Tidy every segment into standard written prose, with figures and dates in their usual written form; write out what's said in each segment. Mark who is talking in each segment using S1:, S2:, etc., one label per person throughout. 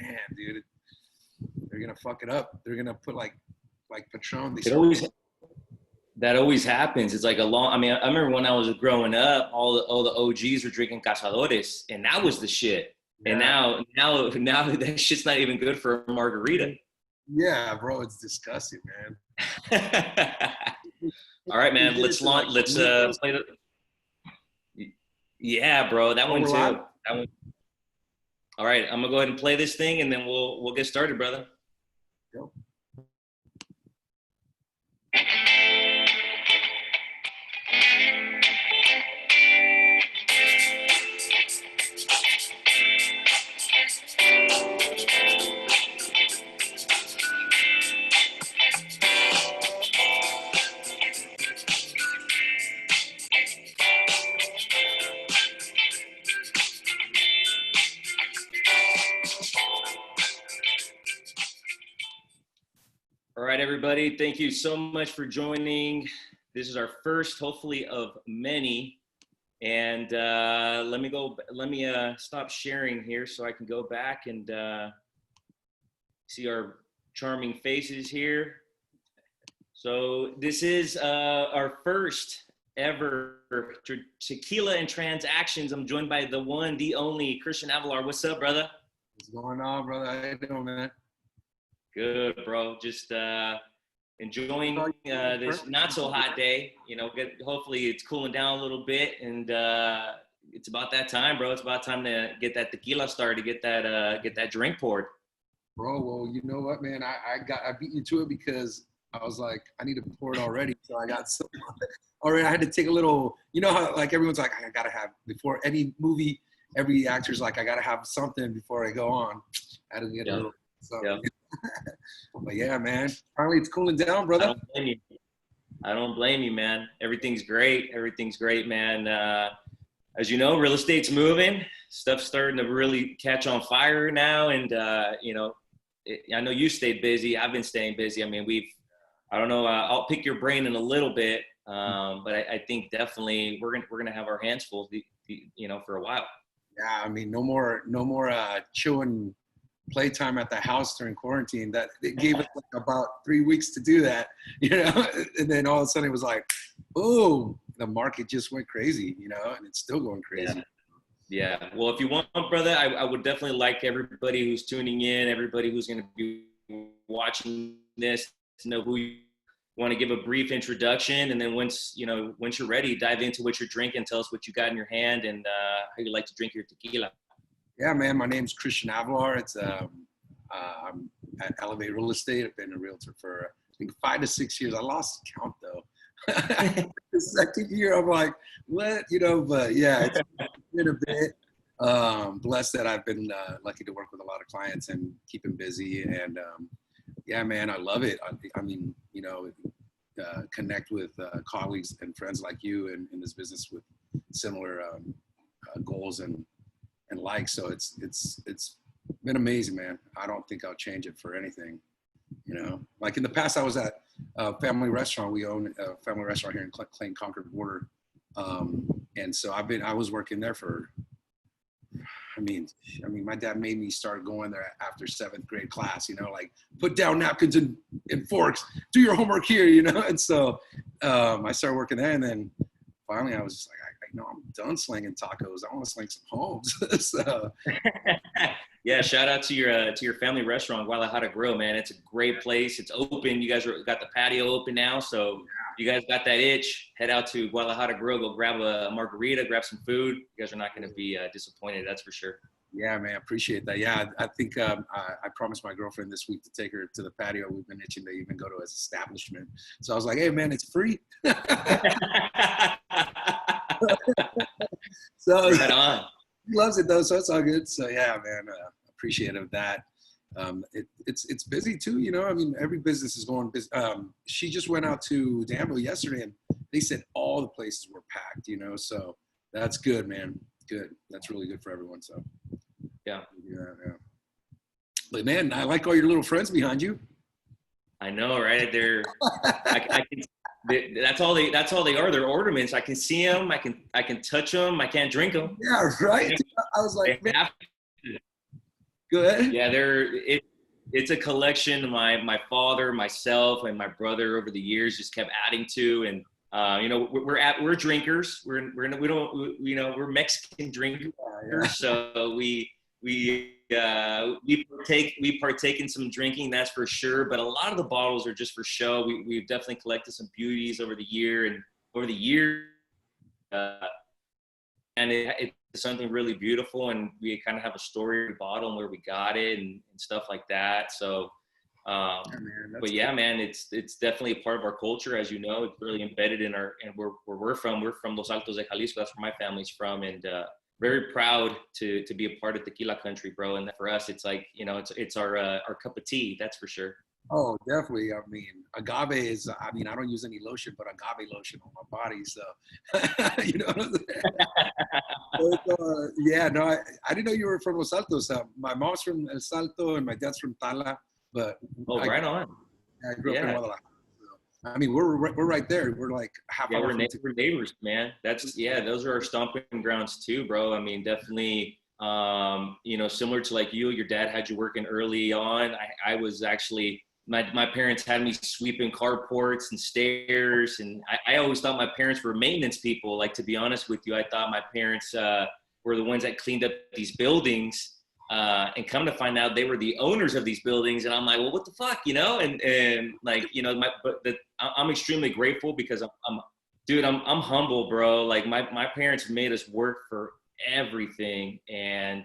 S1: man, dude, they're gonna fuck it up. They're gonna put like Patron.
S2: That always happens. It's like I remember when I was growing up, all the OGs were drinking Cazadores, and that was the shit. Yeah. And now that shit's not even good for a margarita.
S1: Yeah, bro, it's disgusting, man.
S2: All right, man. Let's play the. Yeah, bro, that one too. That one. All right, I'm gonna go ahead and play this thing, and then we'll get started, brother.
S1: Go.
S2: All right, everybody. Thank you so much for joining. This is our first, hopefully, of many. And let me stop sharing here so I can go back and see our charming faces here. So this is our first ever Tequila and Transactions. I'm joined by the one, the only Khristian Avelar. What's up, brother?
S1: What's going on, brother? How you doing, man?
S2: Good, bro. Just enjoying this not so hot day. You know, hopefully it's cooling down a little bit, and it's about that time, bro. It's about time to get that tequila started, get that drink poured.
S1: Bro, well, you know what, man? I beat you to it because I was like, I need to pour it already. So I got some already. I had to take a little. You know how like everyone's like, I gotta have before any movie. Every actor's like, I gotta have something before I go on. I had to get a little. Something. But yeah, man. Finally, it's cooling down, brother.
S2: I don't blame you, man. Everything's great. Everything's great, man. As you know, real estate's moving. Stuff's starting to really catch on fire now. And, you know, I know you stayed busy. I've been staying busy. I mean, I don't know. I'll pick your brain in a little bit. But I think definitely we're going to have our hands full, you know, for a while.
S1: Yeah. I mean, no more chewing playtime at the house during quarantine. That it gave us like about 3 weeks to do that, you know, and then all of a sudden it was like, boom, the market just went crazy, you know, and it's still going crazy.
S2: Yeah. Well, if you want, brother, I would definitely like everybody who's tuning in, everybody who's going to be watching this to know who you want to give a brief introduction. And then once you're ready, dive into what you're drinking, tell us what you got in your hand and how you like to drink your tequila.
S1: Yeah, man. My name's Khristian Avelar. I'm at Elevate Real Estate. I've been a realtor for I think 5 to 6 years. I lost count though. The second year, I'm like, what? You know, but yeah, it's been a bit. Blessed that I've been lucky to work with a lot of clients and keep them busy. And yeah, man, I love it. I mean, you know, connect with colleagues and friends like you in this business with similar goals and like, so it's been amazing, man. I don't think I'll change it for anything, you know. Like in the past, I was at a family restaurant. We own a family restaurant here in Clayton, Concord border, and so I was working there for. I mean, my dad made me start going there after 7th grade class. You know, like put down napkins and forks, do your homework here, you know. And so I started working there, and then finally I was just like, no, I'm done slinging tacos. I want to sling some homes. So.
S2: Yeah, shout out to your family restaurant, Guadalajara Grill, man. It's a great place. It's open. You guys got the patio open now, so you guys got that itch. Head out to Guadalajara Grill, go grab a margarita, grab some food. You guys are not going to be disappointed, that's for sure.
S1: Yeah, man, appreciate that. Yeah, I think I promised my girlfriend this week to take her to the patio. We've been itching to even go to his establishment. So I was like, hey, man, it's free. So
S2: right on.
S1: He loves it though, so it's all good. So yeah, man, appreciative of that. It's busy too, you know. I mean, every business is going busy. She just went out to Danville yesterday, and they said all the places were packed, you know. So that's good, man. Good. That's really good for everyone. So
S2: yeah.
S1: But man, I like all your little friends behind you.
S2: I know, right? That's all they are. They're ornaments. I can see them. I can touch them. I can't drink them.
S1: Yeah, right. I was like, man, Go ahead.
S2: Yeah, it's a collection my father, myself, and my brother over the years just kept adding to, and you know, we're drinkers. We're Mexican drinkers, so we partake in some drinking, that's for sure. But a lot of the bottles are just for show. We've definitely collected some beauties over the year, and it's something really beautiful, and we kind of have a story bottle and where we got it and stuff like that. So but yeah, man, it's definitely a part of our culture. As you know, it's really embedded in where we're from. We're from Los Altos de Jalisco. That's where my family's from, and very proud to be a part of tequila country, bro. And for us, it's like, you know, it's our cup of tea, that's for sure.
S1: Oh, definitely. I mean, agave is, I mean, I don't use any lotion, but agave lotion on my body. So, you know what I'm saying? But, yeah, no, I didn't know you were from Los Altos. My mom's from El Salto and my dad's from Tala. But
S2: right on.
S1: I grew up in Guadalajara. So, I mean, we're right there. We're like half hour.
S2: We're neighbors, man. Those are our stomping grounds too, bro. I mean, definitely. You know, similar to like you, your dad had you working early on. I was actually, my parents had me sweeping carports and stairs, and I always thought my parents were maintenance people. Like, to be honest with you, I thought my parents were the ones that cleaned up these buildings. And come to find out they were the owners of these buildings, and I'm like, well, what the fuck, you know? And like, you know, I'm extremely grateful because I'm humble, bro. Like my parents made us work for everything, and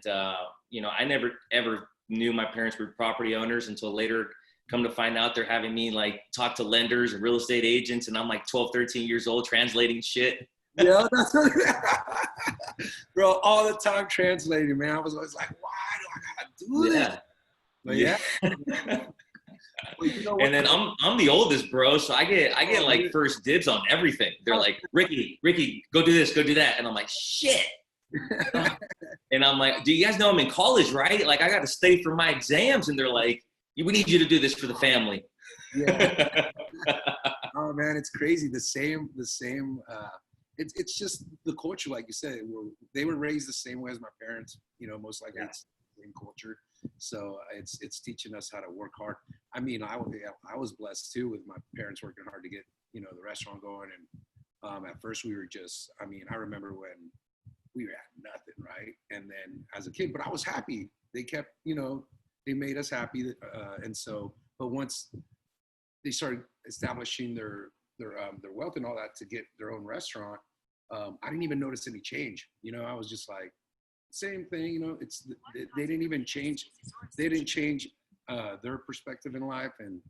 S2: you know, I never ever knew my parents were property owners until later. Come to find out, they're having me like talk to lenders and real estate agents, and I'm like 12, 13 years old translating shit.
S1: Yeah, that's what, bro, all the time translating, man. I was always like, why do I gotta do this? But yeah. Well, you know,
S2: and then I'm the oldest, bro, so I get like first dibs on everything. They're like, Ricky, go do this, go do that, and I'm like, shit. And I'm like, do you guys know I'm in college, right? Like, I got to study for my exams, and they're like, we need you to do this for the family.
S1: Yeah. Oh man, it's crazy. The same. It's just the culture, like you said. They were raised the same way as my parents. You know, most likely it's the same culture. So it's teaching us how to work hard. I mean, I was blessed too with my parents working hard to get, you know, the restaurant going. And at first we were just, I mean, I remember when we were at nothing, right? And then as a kid, but I was happy. They kept, you know, they made us happy. And so, but once they started establishing their wealth and all that to get their own restaurant, I didn't even notice any change. You know, I was just like, same thing, you know, they didn't even change. They didn't change their perspective in life. And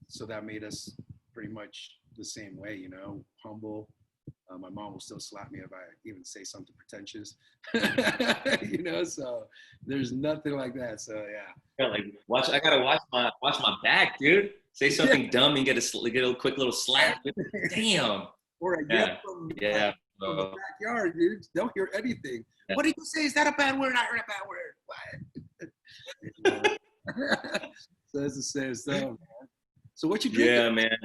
S1: so that made us pretty much the same way, you know, humble. My mom will still slap me if I even say something pretentious, you know, so there's nothing like that. So yeah.
S2: Like I gotta watch my back, dude. Say something dumb and get a quick little slap. Damn.
S1: Or a yell from the backyard, dude. Don't hear anything. Yeah. What did you say? Is that a bad word? I heard a bad word. What? So it's the same stuff, man. So what you drinking?
S2: Yeah, man.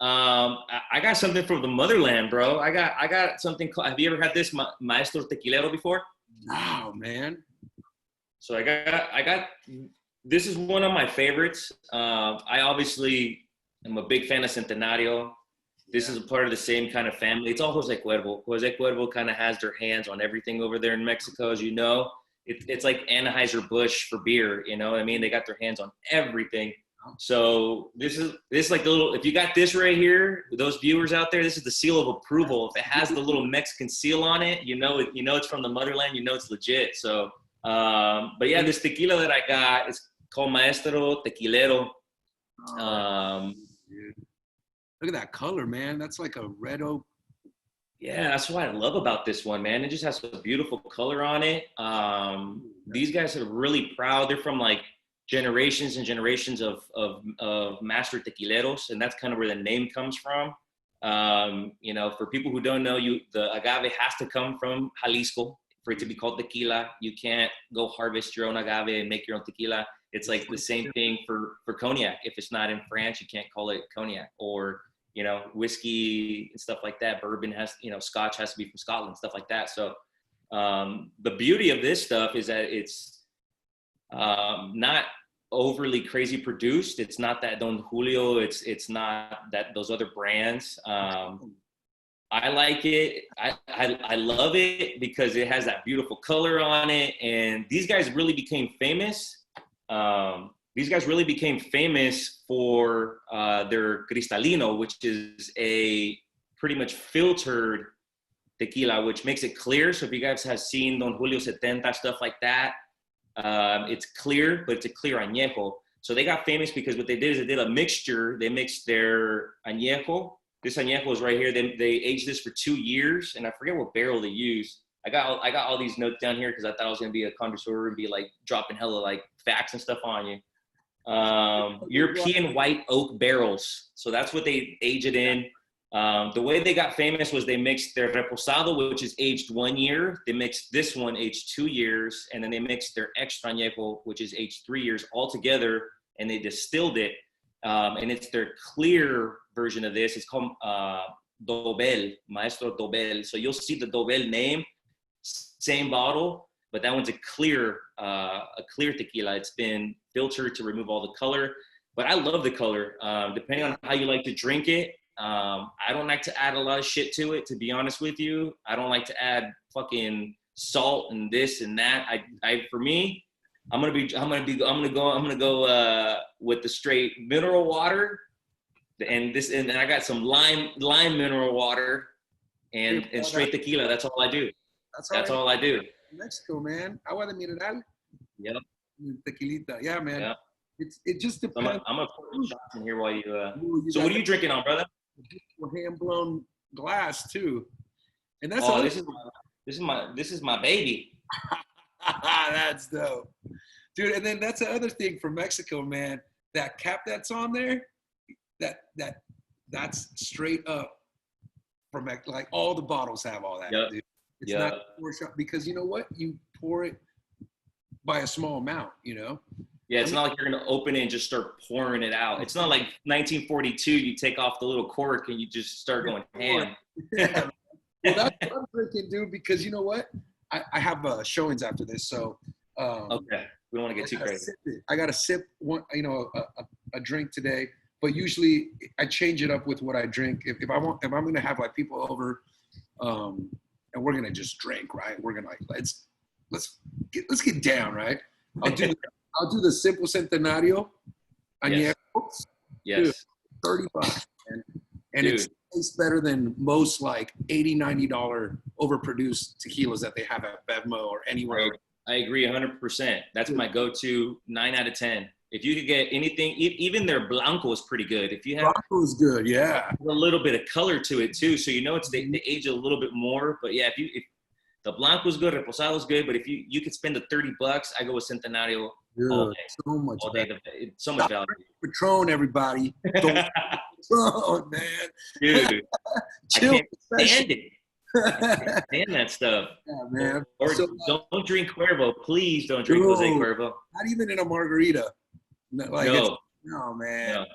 S2: I got something from the motherland, bro. I got something called, have you ever had this Maestro Tequilero before?
S1: Oh, man.
S2: So I got, this is one of my favorites. I obviously am a big fan of Centenario. This is a part of the same kind of family. It's all Jose Cuervo. Jose Cuervo kind of has their hands on everything over there in Mexico, as you know. It's like Anheuser-Busch for beer, you know what I mean? They got their hands on everything. So this is like the little, if you got this right here, those viewers out there, this is the seal of approval. If it has the little Mexican seal on it, you know it's from the motherland, you know it's legit. So, but yeah, this tequila that I got is called Maestro Tequilero.
S1: Dude. Look at that color, man. That's like a red oak.
S2: Yeah, that's what I love about this one, man. It just has a beautiful color on it. These guys are really proud. They're from like generations and generations of master tequileros, and that's kind of where the name comes from. You know, for people who don't know, the agave has to come from Jalisco for it to be called tequila. You can't go harvest your own agave and make your own tequila. It's like the same thing for cognac. If it's not in France, you can't call it cognac. Or, you know, whiskey and stuff like that. Bourbon has, you know, Scotch has to be from Scotland, stuff like that. So the beauty of this stuff is that Not overly crazy produced. It's not that Don Julio. It's not that those other brands. I like it. I love it because it has that beautiful color on it. And these guys really became famous. These guys really became famous for their Cristalino, which is a pretty much filtered tequila, which makes it clear. So if you guys have seen Don Julio 70, stuff like that, it's clear, but it's a clear añejo. So they got famous because what they did is they did a mixture. They mixed their añejo. This añejo is right here. They aged this for 2 years, and I forget what barrel they used. I got all these notes down here because I thought I was gonna be a connoisseur and be like dropping hella like facts and stuff on you. European white oak barrels. So that's what they age it in. The way they got famous was they mixed their reposado, which is aged 1 year. They mixed this one aged 2 years, and then they mixed their extra añejo, which is aged 3 years all together, and they distilled it. And it's their clear version of this. It's called Dobel, Maestro Dobel. So you'll see the Dobel name, same bottle, but that one's a clear tequila. It's been filtered to remove all the color, but I love the color. Depending on how you like to drink it, I don't like to add a lot of shit to it, to be honest with you. I don't like to add fucking salt and this and that. For me, I'm gonna go with the straight mineral water, and I got some lime mineral water, and straight tequila. That's all I do. That's all I do.
S1: Mexico, man. Agua de mineral.
S2: Yep.
S1: Tequilita. Yeah, man.
S2: Yep.
S1: It just depends.
S2: I'm gonna pour shots in here while you. So what are you drinking on, brother?
S1: Hand blown glass too, and that's
S2: this is my baby.
S1: That's dope, dude. And then that's the other thing from Mexico, man. That cap that's on there, that's straight up from like all the bottles have all that.
S2: Yep.
S1: Dude. It's not pour shot because you know what? You pour it by a small amount, you know?
S2: Yeah, it's not like you're going to open it and just start pouring it out. It's not like 1942, you take off the little cork and you just start going ham.
S1: Yeah. Well, that's what I'm drinking, dude, because you know what? I have showings after this, so.
S2: Okay, we don't want to get too crazy.
S1: I got to sip one, a drink today, but usually I change it up with what I drink. If I'm going to have like people over, and we're gonna just drink, right? We're gonna like let's get down, right? I'll do the simple centenario.
S2: Yes. Yes.
S1: Dude, $30, man. And it tastes better than most like $80, $90 overproduced tequilas that they have at Bevmo or anywhere.
S2: I agree 100%. That's my go-to 9 out of 10. If you could get anything, even their Blanco is pretty good. If you have
S1: Blanco is good, yeah.
S2: A little bit of color to it too, so you know they age a little bit more. But yeah, if the Blanco is good, Reposado is good. But if you could spend the $30, I go with Centenario all day.
S1: So much
S2: all day. So much value.
S1: Patron, everybody. Patron, man.
S2: Dude,
S1: Chill,
S2: I can't stand it. I can't stand that stuff.
S1: Yeah, man.
S2: Or don't drink Cuervo. Please don't drink Jose Cuervo.
S1: Not even in a margarita. Like no, man. No.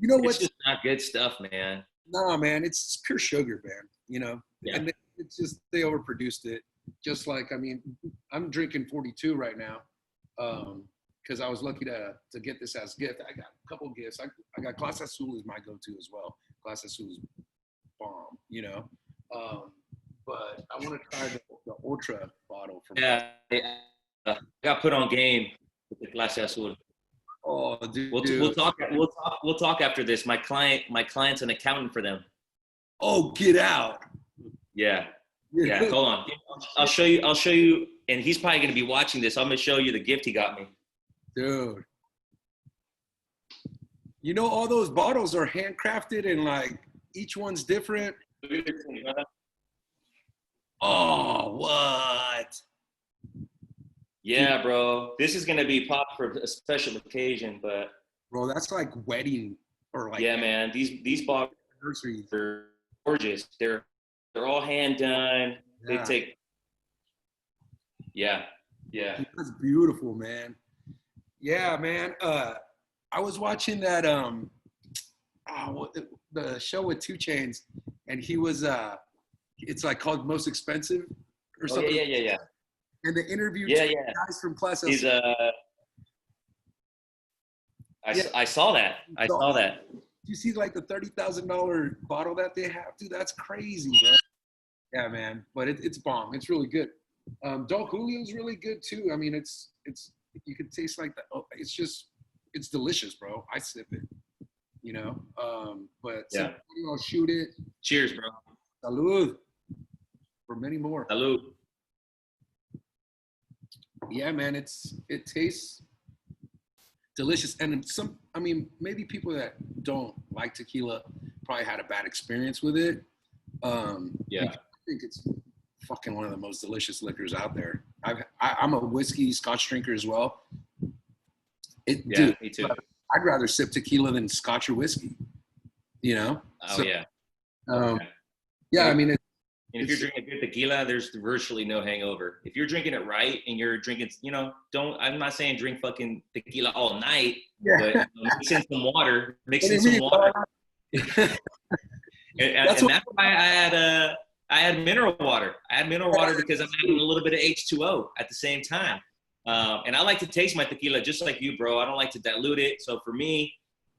S1: You know what's
S2: just not good stuff, man.
S1: No, man. It's pure sugar, man. You know?
S2: Yeah.
S1: And it's just, they overproduced it. Just like, I mean, I'm drinking 42 right now. Because I was lucky to get this as a gift. I got a couple gifts. I got Clase Azul is my go-to as well. Clase Azul is bomb, you know? But I want to try the Ultra bottle.
S2: I got put on game with the Clase Azul.
S1: Oh, dude.
S2: We'll talk after this. My client's an accountant for them.
S1: Oh, get out.
S2: Yeah. Hold on. I'll show you. And he's probably going to be watching this. I'm going to show you the gift he got me.
S1: Dude. You know, all those bottles are handcrafted and like each one's different. Oh, what?
S2: Yeah, bro. This is gonna be popped for a special occasion, but
S1: bro, that's like wedding or like
S2: man. These bottles are gorgeous. They're all hand done.
S1: Yeah.
S2: They take
S1: That's beautiful, man. Yeah, man. I was watching that the show with 2 Chainz, and he was it's like called Most Expensive or something.
S2: Yeah.
S1: And the interview
S2: guys
S1: from Clase Azul.
S2: He's I saw that. I saw that.
S1: You see like the $30,000 bottle that they have, dude. That's crazy, bro. Yeah, man. But it's bomb. It's really good. Don Julio's really good too. I mean, it's you can taste like that. Oh, it's delicious, bro. I sip it, you know. But
S2: Yeah.
S1: I'll shoot it.
S2: Cheers, bro.
S1: Salud. For many more.
S2: Salud.
S1: Yeah, man. It tastes delicious. And maybe people that don't like tequila probably had a bad experience with it.
S2: Yeah.
S1: I think it's fucking one of the most delicious liquors out there. I'm a whiskey Scotch drinker as well. Dude,
S2: me too.
S1: I'd rather sip tequila than Scotch or whiskey, you know?
S2: Oh, yeah.
S1: Yeah, I mean,
S2: and if you're drinking good tequila, there's virtually no hangover. If you're drinking it right and you're drinking, I'm not saying drink fucking tequila all night, but mix in some water. And that's why I had mineral water. I had mineral water because I'm having a little bit of H2O at the same time. And I like to taste my tequila just like you, bro. I don't like to dilute it. So for me,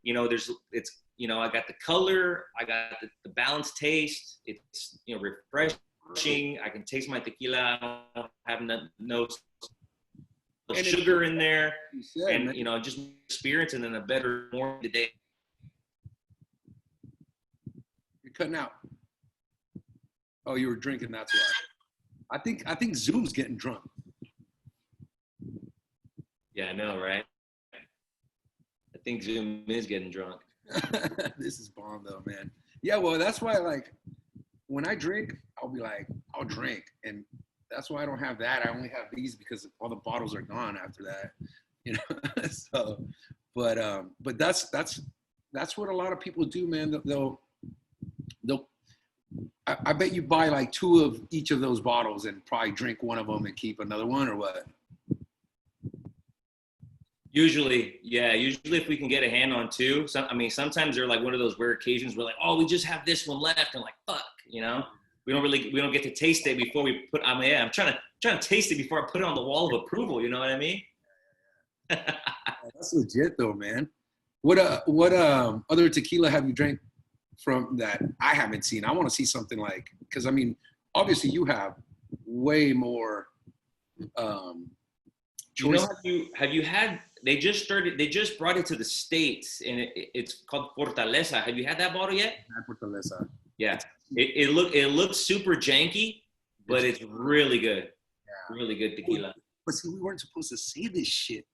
S2: I got the color, I got the balanced taste. It's, refreshing. I can taste my tequila. I don't have no sugar in there. And, just experience and then a better more today.
S1: You're cutting out. Oh, you were drinking, that's why. I think Zoom's getting drunk.
S2: Yeah, I know, right? I think Zoom is getting drunk.
S1: This is bomb though, man. Yeah, well, that's why like when I drink, I'll drink. And that's why I don't have that. I only have these because all the bottles are gone after that. So but that's what a lot of people do, man. They'll I bet you buy like 2 of each of those bottles and probably drink one of them and keep another one, or what?
S2: Usually if we can get a hand on 2. Sometimes they're like one of those rare occasions where like, oh, we just have this one left, and like, fuck, we don't get to taste it before we put. I'm trying to taste it before I put it on the wall of approval. You know what I mean?
S1: That's legit though, man. What other tequila have you drank from that I haven't seen? I want to see something like, because I mean, obviously you have way more choice.
S2: Have you had? They just brought it to the States, and it's called Fortaleza. Have you had that bottle yet?
S1: Fortaleza.
S2: Yeah. It looks super janky, but it's really good. Yeah. Really good tequila.
S1: But see, we weren't supposed to say this shit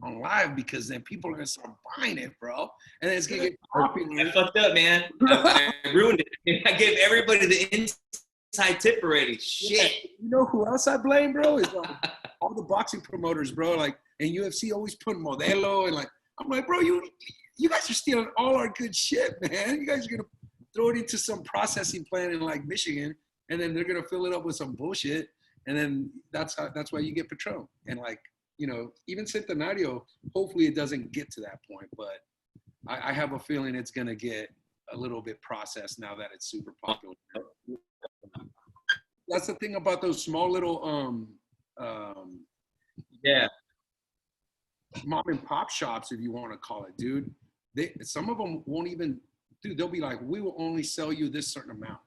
S1: on live because then people are gonna start buying it, bro, and then it's gonna get popular.
S2: I fucked up, man. I ruined it. I gave everybody the inside tip already. Shit.
S1: You know who else I blame, bro? Is all the boxing promoters, bro. Like, and UFC always put Modelo, and like, I'm like, bro, you guys are stealing all our good shit, man. You guys are gonna throw it into some processing plant in like Michigan, and then they're gonna fill it up with some bullshit, and then that's why you get Patron. And like, even Centenario, hopefully it doesn't get to that point, but I have a feeling it's gonna get a little bit processed now that it's super popular. That's the thing about those small little mom and pop shops, if you want to call it, dude. Some of them won't even, dude, they'll be like, we will only sell you this certain amount,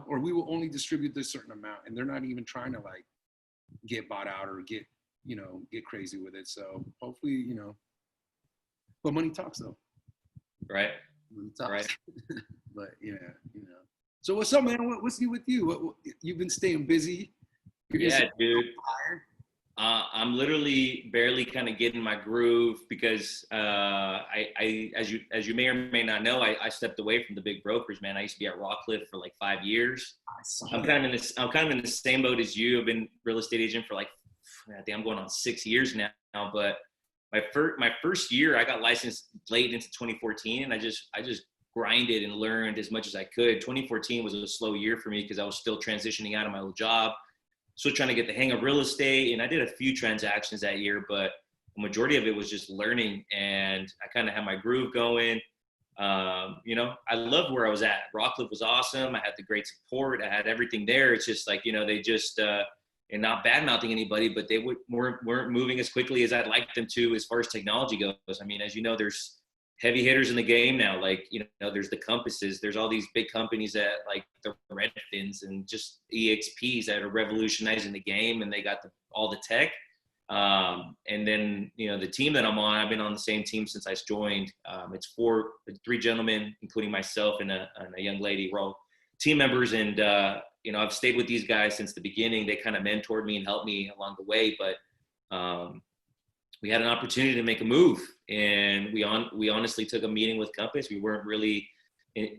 S1: or we will only distribute this certain amount, and they're not even trying to like get bought out or get crazy with it. So hopefully, but money talks though.
S2: Right.
S1: Money talks.
S2: Right.
S1: But yeah, So what's up, man? What's new with you? You've been staying busy.
S2: Yeah, dude. I'm literally barely kind of getting my groove because I as you may or may not know, I stepped away from the big brokers, man. I used to be at Rockcliffe for like 5 years. I'm kind of in the same boat as you. I've been real estate agent for like, I think I'm going on 6 years now. But my first year, I got licensed late into 2014, and I just grinded and learned as much as I could. 2014 was a slow year for me because I was still transitioning out of my old job. Still trying to get the hang of real estate, and I did a few transactions that year, but the majority of it was just learning, and I kind of had my groove going. I loved where I was at. Rockcliffe was awesome. I had the great support. I had everything there. It's just like, they just, and not bad mouthing anybody, but they weren't moving as quickly as I'd like them to as far as technology goes. I mean, as you know, there's heavy hitters in the game now. Like, you know, there's the Compasses, there's all these big companies that like the Redfins and just EXPs that are revolutionizing the game, and they got all the tech. And then, you know, the team that I'm on, I've been on the same team since I joined. It's three gentlemen, including myself and a young lady. We're all team members, and you know, I've stayed with these guys since the beginning. They kind of mentored me and helped me along the way, but we had an opportunity to make a move, and we honestly took a meeting with Compass. We weren't really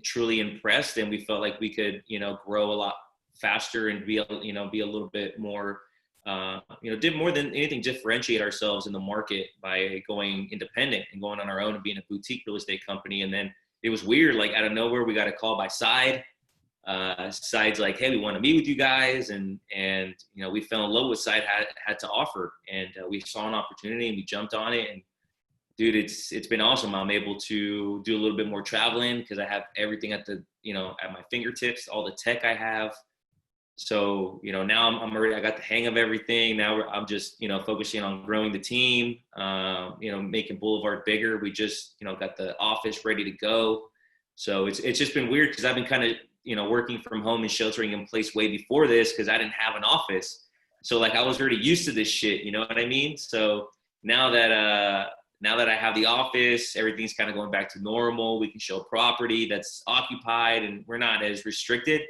S2: truly impressed, and we felt like we could, you know, grow a lot faster and be a little bit more, you know, did more than anything differentiate ourselves in the market by going independent and going on our own and being a boutique real estate company. And then it was weird, like out of nowhere, we got a call by Side's like, hey, we want to meet with you guys, and you know, we fell in love with Side had to offer, and we saw an opportunity and we jumped on it. And dude, it's been awesome. I'm able to do a little bit more traveling because I have everything at my fingertips, all the tech I have. So, you know, now I got the hang of everything. Now I'm just, you know, focusing on growing the team, you know, making Boulevard bigger. We just, you know, got the office ready to go. So it's just been weird because I've been kind of, you know, working from home and sheltering in place way before this because I didn't have an office. So like I was already used to this shit, you know what I mean? So now that I have the office, everything's kind of going back to normal. We can show property that's occupied and we're not as restricted.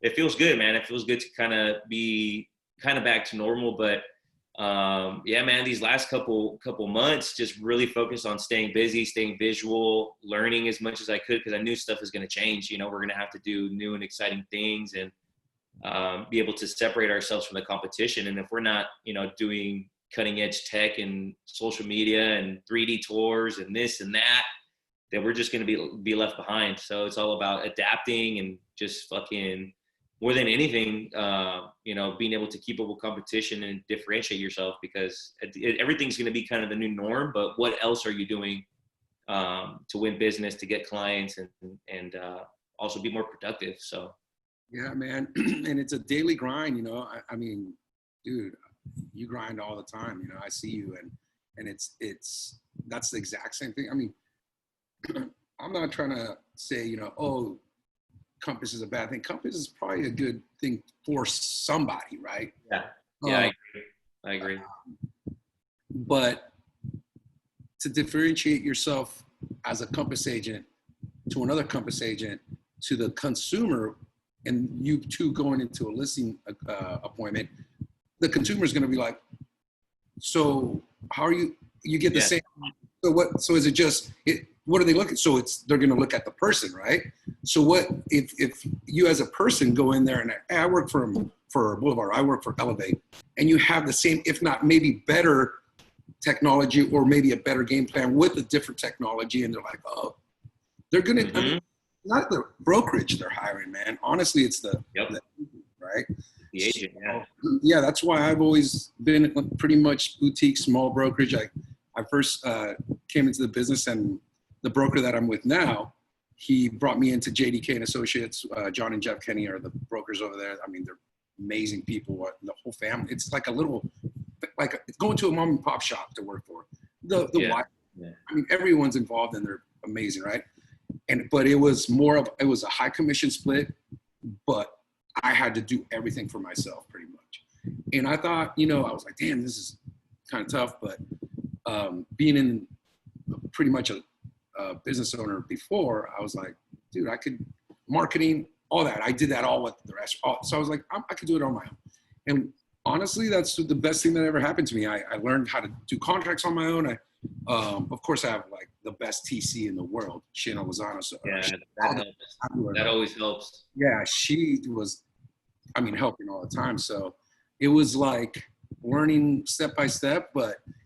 S2: It feels good, man. It feels good to kind of be kind of back to normal. But yeah, man, these last couple months just really focused on staying busy, staying visual, learning as much as I could because I knew stuff was going to change. You know, we're going to have to do new and exciting things and be able to separate ourselves from the competition. And if we're not, you know, doing cutting edge tech and social media and 3D tours and this and that, then we're just going to be left behind. So it's all about adapting and just fucking more than anything, you know, being able to keep up with competition and differentiate yourself because everything's going to be kind of the new norm. But what else are you doing to win business, to get clients, and also be more productive? So, yeah,
S1: man, and it's a daily grind. You know, I mean, dude, you grind all the time. You know, I see you, and that's the exact same thing. I mean, I'm not trying to say, you know, oh, Compass is a bad thing. Compass is probably a good thing for somebody, right?
S2: Yeah, I agree.
S1: But to differentiate yourself as a Compass agent to another Compass agent to the consumer, and you two going into a listing appointment, the consumer is going to be like, so how are you get the same? So is it just what are they looking? So they're going to look at the person, right? So what if you as a person go in there and I work for Boulevard, I work for Elevate, and you have the same, if not maybe better technology or maybe a better game plan with a different technology, and they're like, oh, they're going to, I mean, not the brokerage they're hiring, man. Honestly, it's the right?
S2: The agent, yeah.
S1: Yeah, that's why I've always been pretty much boutique, small brokerage. I first came into the business, and the broker that I'm with now, he brought me into JDK and Associates. John and Jeff Kenny are the brokers over there. I mean, they're amazing people. The whole family. It's like it's going to a mom and pop shop to work for. The wife. Yeah. I mean, everyone's involved, and they're amazing, right? But it was a high commission split, but I had to do everything for myself pretty much. And I thought, you know, I was like, damn, this is kind of tough. But being in pretty much a business owner before, I was like, dude, I could marketing, all that. I did that all with the rest. So I was like, I could do it on my own. And honestly, that's the best thing that ever happened to me. I learned how to do contracts on my own. Of course, I have like the best TC in the world, Shana Lozano. So
S2: yeah, that always helps.
S1: Yeah, she was, I mean, helping all the time. So it was like learning step by step,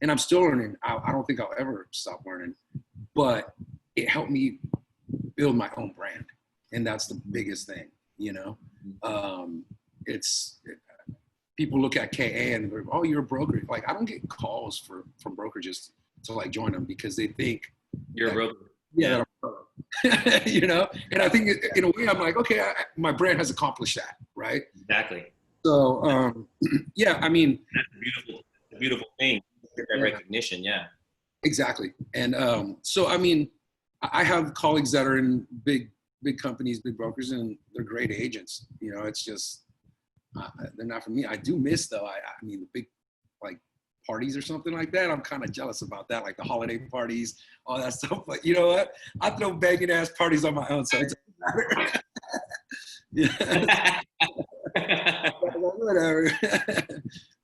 S1: and I'm still learning. I don't think I'll ever stop learning, but it helped me build my own brand. And that's the biggest thing, you know? People look at KA and they're, oh, you're a broker. Like, I don't get calls from brokerages to like join them because they think
S2: you're a broker.
S1: Yeah. You know? And I think in a way I'm like, okay, my brand has accomplished that, right?
S2: Exactly.
S1: So, yeah, I mean,
S2: That's a beautiful thing. Get that
S1: yeah,
S2: recognition. Yeah.
S1: exactly. And so, I mean, I have colleagues that are in big companies, big brokers, and they're great agents. You know, it's just they're not for me. I do miss though. I mean, the big like parties or something like that. I'm kind of jealous about that, like the holiday parties, all that stuff. But you know what? I throw banging ass parties on my own, so it doesn't matter. Yeah. Whatever.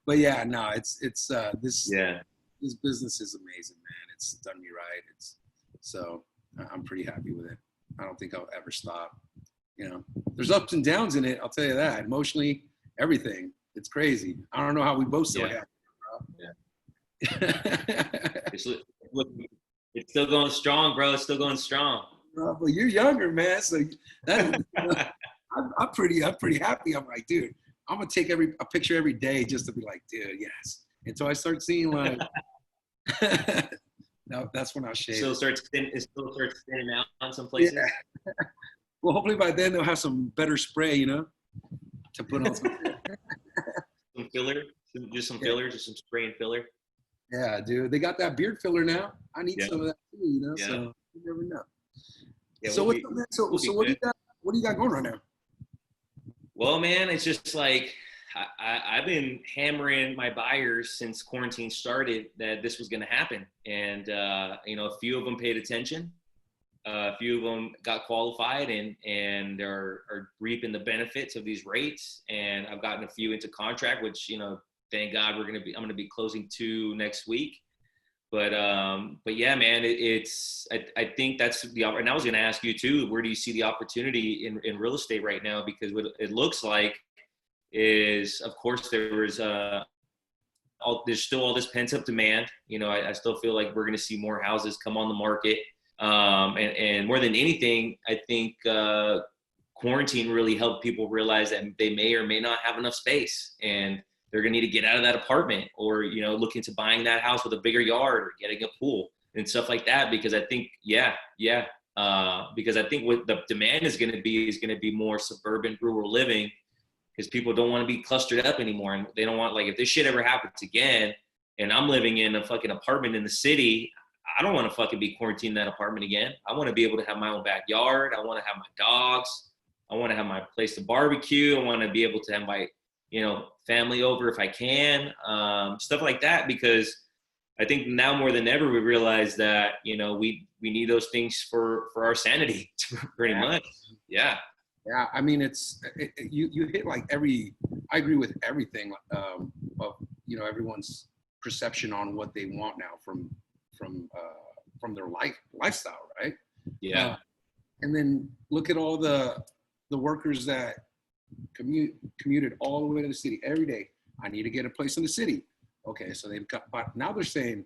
S1: But yeah, no, it's this
S2: Yeah.
S1: this business is amazing, man. It's done me right. It's so I'm pretty happy with it. I don't think I'll ever stop. You know, there's ups and downs in it. I'll tell you that. Emotionally, everything. It's crazy. I don't know how we both still
S2: Yeah.
S1: have.
S2: It's, look, it's still going strong, bro. It's still going strong.
S1: But you're younger, man. So that I'm pretty happy. I'm like, dude, I'm gonna take a picture every day just to be like, dude, yes. Until I start seeing like, no, that's when I'll shave.
S2: It still starts thinning out on some places.
S1: Yeah. Well, hopefully by then they'll have some better spray, you know, to put on some.
S2: Some filler, just some fillers, just some spray and filler.
S1: Yeah, dude, they got that beard filler now. I need some of that too, you know.
S2: Yeah.
S1: So you never know.
S2: Yeah,
S1: So what do you got going right now?
S2: Well, man, it's just like I've been hammering my buyers since quarantine started that this was going to happen, and you know, a few of them paid attention. A few of them got qualified and are reaping the benefits of these rates. And I've gotten a few into contract, which, you know, thank God I'm going to be closing 2 next week. But yeah, man, I think that's the, and I was going to ask you too, where do you see the opportunity in real estate right now? Because what it looks like is, of course, there's still all this pent up demand. You know, I still feel like we're going to see more houses come on the market. And more than anything, I think quarantine really helped people realize that they may or may not have enough space, and they're gonna need to get out of that apartment, or, you know, look into buying that house with a bigger yard or getting a pool and stuff like that. Because I think, because I think what the demand is gonna be more suburban, rural living, because people don't want to be clustered up anymore, and they don't want, like, if this shit ever happens again, and I'm living in a fucking apartment in the city, I don't want to fucking be quarantined in that apartment again. I want to be able to have my own backyard. I want to have my dogs. I want to have my place to barbecue. I want to be able to have my, you know, family over if I can, stuff like that. Because I think now more than ever, we realize that, you know, we need those things for our sanity, pretty much. Yeah.
S1: Yeah, I mean, you hit like I agree with everything of, you know, everyone's perception on what they want now from their lifestyle, right?
S2: Yeah.
S1: And then look at all the workers that commuted all the way to the city every day. I need to get a place in the city. Okay, so but now they're saying,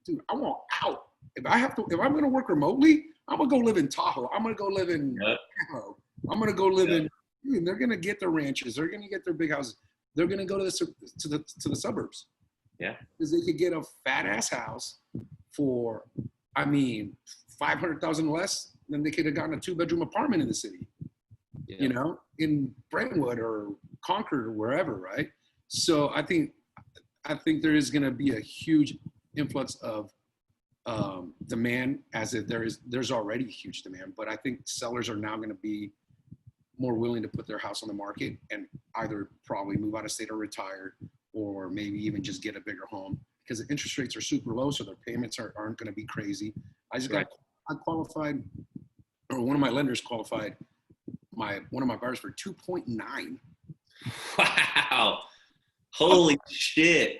S1: dude, I want out. If I'm gonna work remotely, I'm gonna go live in Tahoe. I'm gonna go live in Tahoe. I'm gonna go live in. Dude, they're gonna get their ranches. They're gonna get their big houses. They're gonna go to the suburbs.
S2: Yeah,
S1: because they could get a fat ass house for, I mean, $500,000 less than they could have gotten a 2-bedroom apartment in the city. Yeah. You know, in Brentwood or Concord or wherever, right? So I think there is going to be a huge influx of demand, as if there's already huge demand, but I think sellers are now going to be more willing to put their house on the market and either probably move out of state or retire, or maybe even just get a bigger home, because the interest rates are super low, so their payments aren't going to be crazy. I qualified, or one of my lenders qualified one of my buyers for 2.9.
S2: Wow. Holy shit.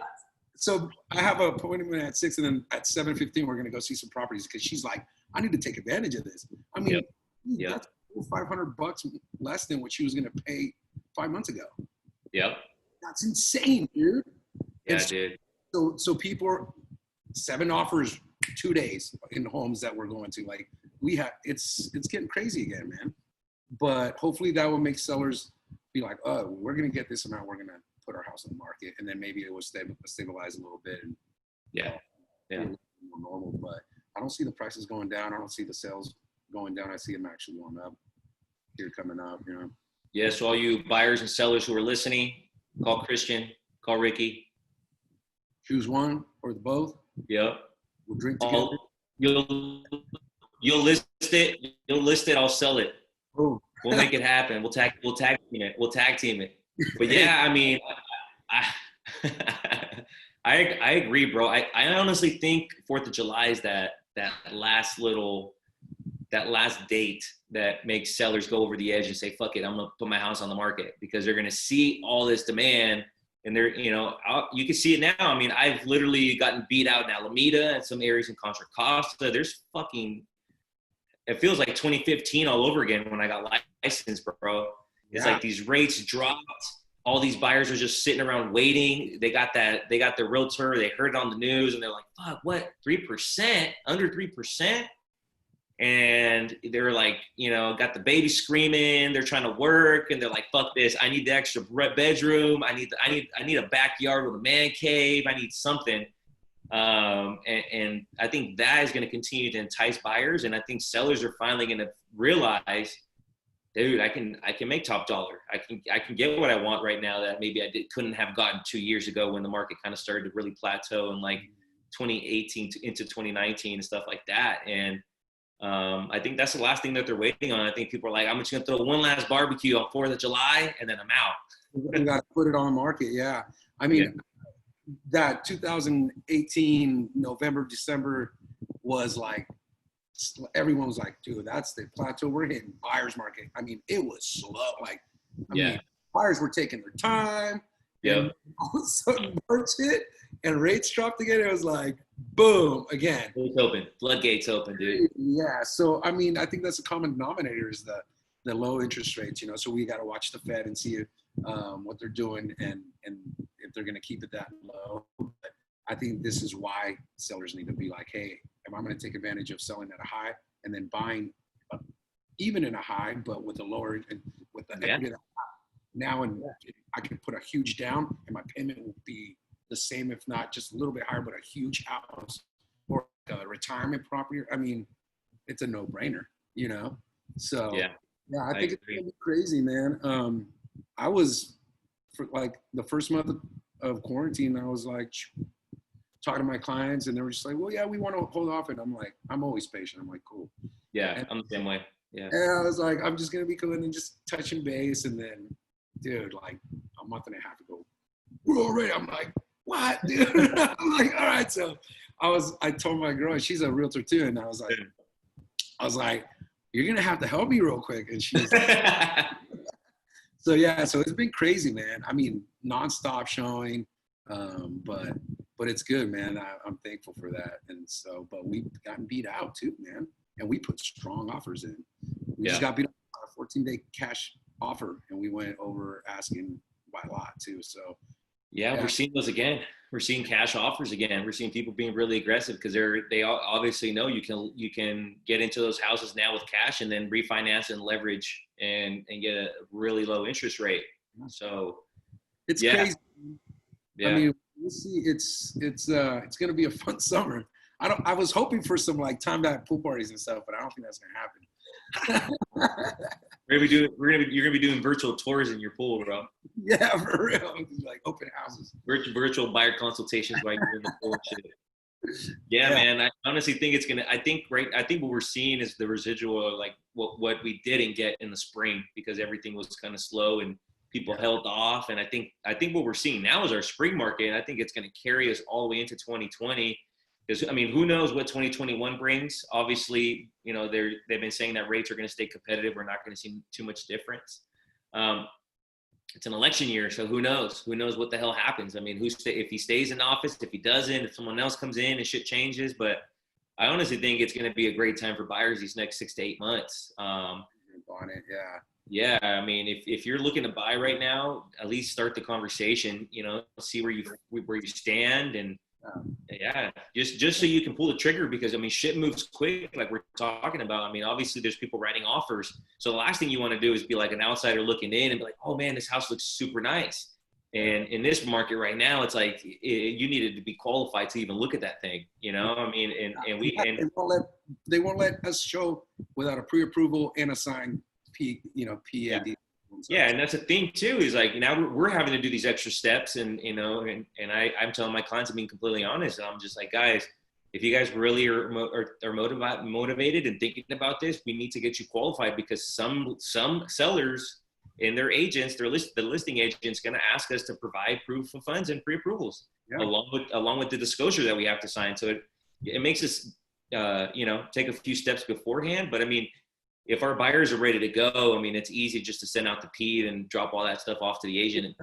S1: So I have an appointment at 6, and then at 7:15 we're going to go see some properties, because she's like, I need to take advantage of this. I mean, that's $500 less than what she was going to pay 5 months ago.
S2: Yep.
S1: That's insane, dude.
S2: Yeah, dude.
S1: So people are 7 offers 2 days in homes that we're going to. Like, it's getting crazy again, man. But hopefully that will make sellers be like, oh, we're gonna get this amount, we're gonna put our house on the market, and then maybe it will stabilize a little bit and be more normal. But I don't see the prices going down. I don't see the sales going down. I see them actually going up here coming up, you know.
S2: Yeah, so all you buyers and sellers who are listening, Call Khristian, call Ricky.
S1: Choose one or the both.
S2: Yep.
S1: We'll drink together.
S2: You'll list it. You'll list it. I'll sell it.
S1: Oh.
S2: We'll make it happen. We'll tag team it. We'll tag team it. But yeah, I mean, I agree, bro. I honestly think 4th of July is that last date that makes sellers go over the edge and say, fuck it, I'm gonna put my house on the market, because they're gonna see all this demand. And they're, you can see it now. I mean, I've literally gotten beat out in Alameda and some areas in Contra Costa. There's it feels like 2015 all over again when I got licensed, bro. It's like these rates dropped. All these buyers are just sitting around waiting. They got the REALtor. They heard it on the news and they're like, fuck, what? 3%? Under 3%? And they're like, got the baby screaming. They're trying to work, and they're like, "Fuck this! I need the extra bedroom. I need a backyard with a man cave. I need something." And I think that is going to continue to entice buyers, and I think sellers are finally going to realize, dude, I can make top dollar. I can get what I want right now that maybe couldn't have gotten 2 years ago when the market kind of started to really plateau in like 2018 into 2019 and stuff like that. And I think that's the last thing that they're waiting on. I think people are like, I'm just going to throw one last barbecue on 4th of July and then I'm out.
S1: We got to put it on the market. Yeah. I mean, that 2018, November, December was like, everyone was like, dude, that's the plateau. We're hitting buyer's market. I mean, it was slow. Like, I mean, buyers were taking their time.
S2: Yeah.
S1: And all of a sudden, March hit and rates dropped again. It was like, boom, again.
S2: It's open. Floodgates open, dude.
S1: Yeah. So, I mean, I think that's a common denominator is the low interest rates, So we got to watch the Fed and see what they're doing and if they're going to keep it that low. But I think this is why sellers need to be like, hey, am I going to take advantage of selling at a high and then buying even in a high, but with a lower, with the equity now, and I can put a huge down and my payment will be the same, if not just a little bit higher, but a huge house or a retirement property. I mean, it's a no-brainer, So I think it's gonna be crazy, man. I was for like the first month of quarantine, I was like talking to my clients, and they were just like, "Well, yeah, we want to hold off," and I'm like, "I'm always patient." I'm like, "Cool."
S2: Yeah,
S1: and,
S2: I'm the same way. Yeah.
S1: And I was like, "I'm just gonna be cool and just touching base," and then, dude, like a month and a half ago, we're already. I'm like, "What, dude?" I'm like, "All right." So I told my girl, she's a realtor too, and I was like, "You're gonna have to help me real quick," and she's like, so it's been crazy, man. I mean, nonstop showing, but it's good, man. I'm thankful for that. And so, but we've gotten beat out too, man. And we put strong offers in. We just got beat up on a 14-day cash offer, and we went over asking by a lot too. So
S2: we're seeing those again. We're seeing cash offers again. We're seeing people being really aggressive because they obviously know you can get into those houses now with cash and then refinance and leverage and get a really low interest rate. So
S1: it's crazy. Yeah. I mean, we'll see. It's going to be a fun summer. I was hoping for some like timed out pool parties and stuff, but I don't think that's going to happen.
S2: You're gonna be doing virtual tours in your pool, bro.
S1: Yeah, for real. Like open houses.
S2: Virtual buyer consultations while you're in the pool. Shit. Yeah, man. I honestly think I think what we're seeing is the residual, like what we didn't get in the spring because everything was kind of slow and people held off. And I think what we're seeing now is our spring market. And I think it's going to carry us all the way into 2020. Because, I mean, who knows what 2021 brings? Obviously, they've been saying that rates are going to stay competitive. We're not going to see too much difference. It's an election year, so who knows? Who knows what the hell happens? I mean, if he stays in office, if he doesn't, if someone else comes in and shit changes. But I honestly think it's going to be a great time for buyers these next 6 to 8 months.
S1: On it,
S2: yeah. I mean, if you're looking to buy right now, at least start the conversation. See where you stand and. Just so you can pull the trigger because I mean shit moves quick like we're talking about. I mean obviously there's people writing offers, so the last thing you want to do is be like an outsider looking in and be like, oh man, this house looks super nice. And in this market right now, it's like you needed to be qualified to even look at that thing, I mean,
S1: they won't let us show without a pre-approval and a signed PAD.
S2: Yeah, and that's the thing too, is like now we're having to do these extra steps, and you know, and I'm telling my clients, I'm being completely honest, and I'm just like, guys, if you guys really are motivated and thinking about this, we need to get you qualified, because some sellers and their agents, the listing agent's going to ask us to provide proof of funds and pre-approvals, along with the disclosure that we have to sign. So it makes us you know, take a few steps beforehand. But I mean, if our buyers are ready to go, I mean, it's easy just to send out the P and drop all that stuff off to the agent.